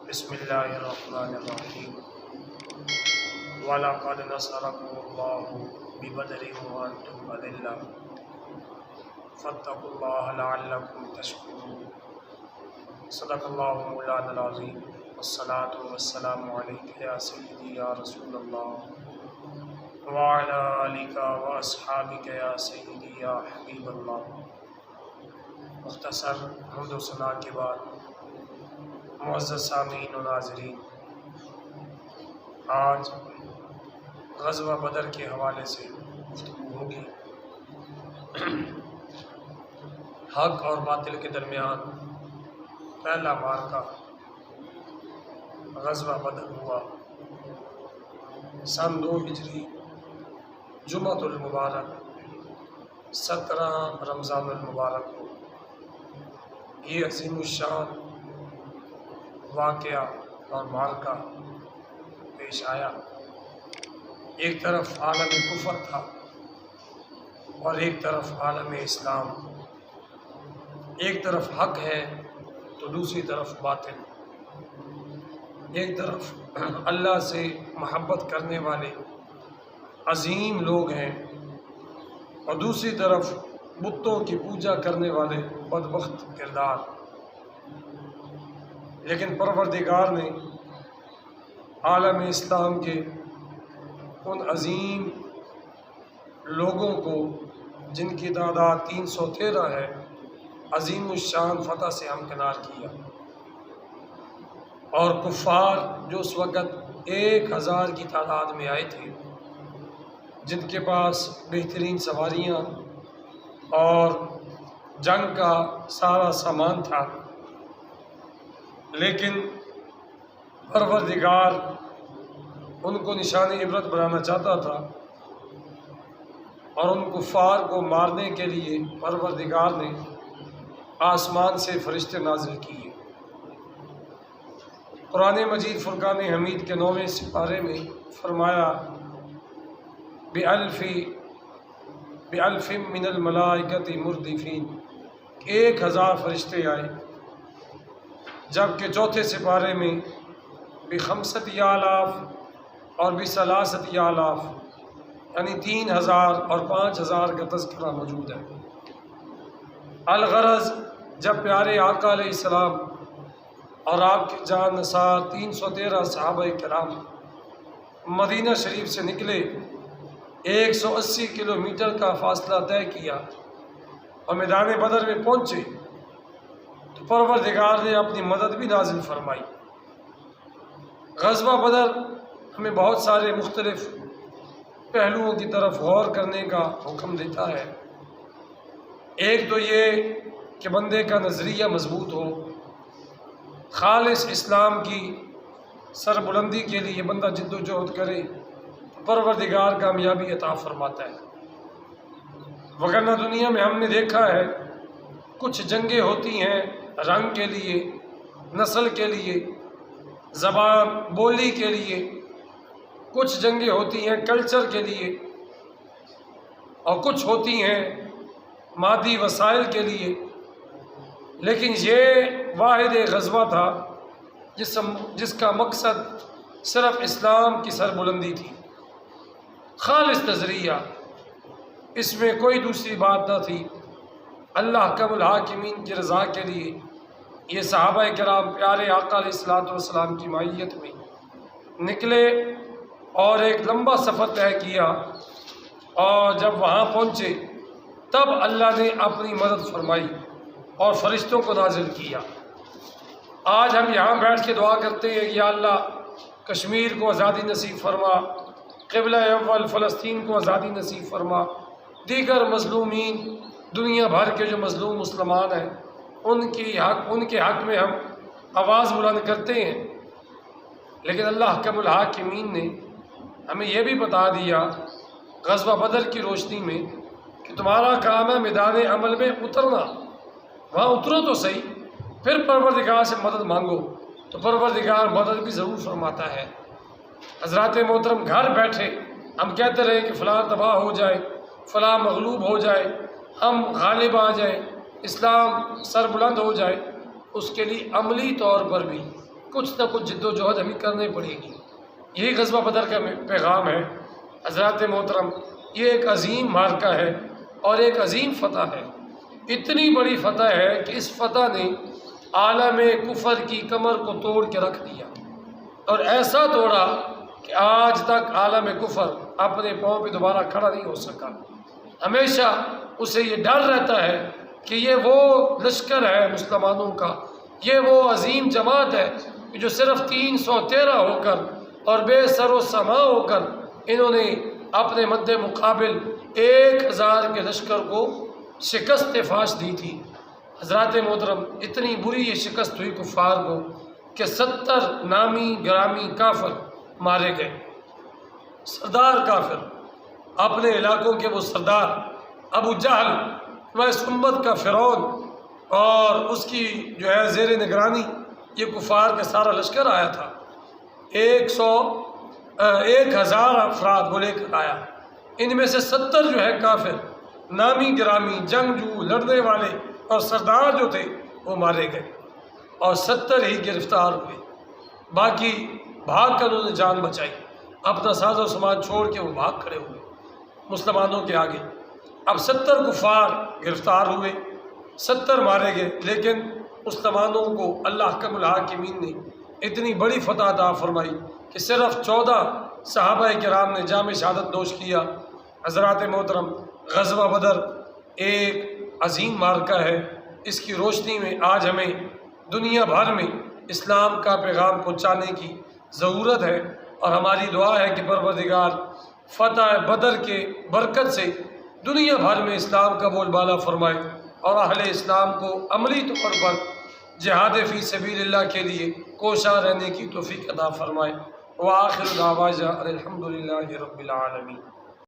بسم اللہ الرحمن الرحیم وَلَقَدْ نَصَرَكُمُ اللَّهُ بِبَدْرٍ وَأَنْتُمْ أَذِلَّةٌ فَاتَّقُوا اللَّهَ لَعَلَّكُمْ تَشْكُرُونَ صدق اللہ مولانا العظیم والصلاة والسلام علیک یا سیدی یا رسول اللہ وعلی آلک واصحابک یا سیدی یا حبیب اللہ۔ مختصر حمد و ثنا کے بعد معزز سامعین و ناظرین، آج غزوہ بدر کے حوالے سے گفتگو ہوگی۔ حق اور باطل کے درمیان پہلا معرکہ غزوہ بدر ہوا۔ سن 2 ہجری جمعۃ المبارک 17 رمضان المبارک کو یہ عظیم الشان واقعہ اور معرکہ پیش آیا۔ ایک طرف عالم کفر تھا اور ایک طرف عالم اسلام، ایک طرف حق ہے تو دوسری طرف باطل، ایک طرف اللہ سے محبت کرنے والے عظیم لوگ ہیں اور دوسری طرف بتوں کی پوجا کرنے والے بدبخت کردار۔ لیکن پروردگار نے عالم اسلام کے ان عظیم لوگوں کو جن کی تعداد 313 ہے، عظیم الشان فتح سے ہمکنار کیا، اور کفار جو اس وقت 1000 کی تعداد میں آئے تھے، جن کے پاس بہترین سواریاں اور جنگ کا سارا سامان تھا، لیکن پروردگار ان کو نشان عبرت بنانا چاہتا تھا، اور ان کفار کو مارنے کے لیے پروردگار نے آسمان سے فرشتے نازل کیے۔ قرآن مجید فرقان حمید کے 9ویں سپارے میں فرمایا بِأَلْفٍ مِّنَ الْمَلَائِكَةِ مُرْدِفِينَ، 1000 فرشتے آئے، جبکہ چوتھے سپارے میں بِخَمْسَةِ آلَاف اور بِثَلَاثَةِ آلَاف، یعنی 3000 اور 5000 کا تذکرہ موجود ہے۔ الغرض جب پیارے آقا علیہ السلام اور آپ کے جان نثار 313 صحابہ کرام مدینہ شریف سے نکلے، 180 کلومیٹر کا فاصلہ طے کیا اور میدان بدر میں پہنچے، تو پروردگار نے اپنی مدد بھی نازل فرمائی۔ غزوہ بدر ہمیں بہت سارے مختلف پہلوؤں کی طرف غور کرنے کا حکم دیتا ہے۔ ایک تو یہ کہ بندے کا نظریہ مضبوط ہو، خالص اسلام کی سربلندی کے لیے بندہ جد و جہد کرے، پروردگار کامیابی عطا فرماتا ہے۔ وگرنہ دنیا میں ہم نے دیکھا ہے کچھ جنگیں ہوتی ہیں رنگ کے لیے، نسل کے لیے، زبان بولی کے لیے، کچھ جنگیں ہوتی ہیں کلچر کے لیے، اور کچھ ہوتی ہیں مادی وسائل کے لیے، لیکن یہ واحد غزوہ تھا جس کا مقصد صرف اسلام کی سربلندی تھی، خالص نظریہ، اس میں کوئی دوسری بات نہ تھی۔ اللہ حکم الحاکمین کی رضا کے لیے یہ صحابہ کرام پیارے آقا علیہ السلام کی معیت میں نکلے اور ایک لمبا سفر طے کیا، اور جب وہاں پہنچے تب اللہ نے اپنی مدد فرمائی اور فرشتوں کو نازل کیا۔ آج ہم یہاں بیٹھ کے دعا کرتے ہیں، یا اللہ کشمیر کو آزادی نصیب فرما، قبلہ اول فلسطین کو آزادی نصیب فرما، دیگر مظلومین دنیا بھر کے جو مظلوم مسلمان ہیں ان کے حق میں ہم آواز بلند کرتے ہیں۔ لیکن اللہ حکم الحاکمین نے ہمیں یہ بھی بتا دیا غزوہ بدر کی روشنی میں کہ تمہارا کام ہے میدان عمل میں اترنا، وہاں اترو تو صحیح، پھر پروردگار سے مدد مانگو، تو پروردگار مدد بھی ضرور فرماتا ہے۔ حضرات محترم، گھر بیٹھے ہم کہتے رہے کہ فلاں تباہ ہو جائے، فلاں مغلوب ہو جائے، ہم غالب آ جائیں، اسلام سربلند ہو جائے، اس کے لیے عملی طور پر بھی کچھ نہ کچھ جد و جہد ہمیں کرنی پڑے گی۔ یہی غزوہ بدر کا پیغام ہے حضرات محترم۔ یہ ایک عظیم معرکہ ہے اور ایک عظیم فتح ہے، اتنی بڑی فتح ہے کہ اس فتح نے عالم کفر کی کمر کو توڑ کے رکھ دیا، اور ایسا توڑا کہ آج تک عالم کفر اپنے پاؤں پہ دوبارہ کھڑا نہیں ہو سکا۔ ہمیشہ اسے یہ ڈر رہتا ہے کہ یہ وہ لشکر ہے مسلمانوں کا، یہ وہ عظیم جماعت ہے کہ جو صرف 313 ہو کر اور بے سر و سما ہو کر انہوں نے اپنے مد مقابل 1000 کے لشکر کو شکست فاش دی تھی۔ حضرات محترم، اتنی بری یہ شکست ہوئی کفار کو کہ 70 نامی گرامی کافر مارے گئے، سردار کافر، اپنے علاقوں کے وہ سردار ابو جہل، وہ اس امت کا فرعون، اور اس کی جو ہے زیر نگرانی یہ کفار کا سارا لشکر آیا تھا۔ 1000 افراد وہ لے کر آیا، ان میں سے 70 جو ہے کافر، نامی گرامی جنگجو لڑنے والے اور سردار جو تھے وہ مارے گئے، اور 70 ہی گرفتار ہوئے، باقی بھاگ کر انہوں نے جان بچائی، اپنا ساز و سامان چھوڑ کے وہ بھاگ کھڑے ہوئے مسلمانوں کے آگے۔ اب 70 کفار گرفتار ہوئے، 70 مارے گئے، لیکن مسلمانوں کو اللہ احکم الحاکمین نے اتنی بڑی فتح عطا فرمائی کہ صرف 14 صحابہ کرام نے جام شہادت نوش کیا۔ حضرات محترم، غزوہ بدر ایک عظیم معرکہ ہے، اس کی روشنی میں آج ہمیں دنیا بھر میں اسلام کا پیغام پہنچانے کی ضرورت ہے، اور ہماری دعا ہے کہ پروردگار فتح بدر کے برکت سے دنیا بھر میں اسلام کا بول بالا فرمائے، اور اہل اسلام کو عملی طور پر جہاد فی سبیل اللہ کے لیے کوشاں رہنے کی توفیق عطا فرمائے۔ وآخر دعوانا الحمدللہ رب العالمین۔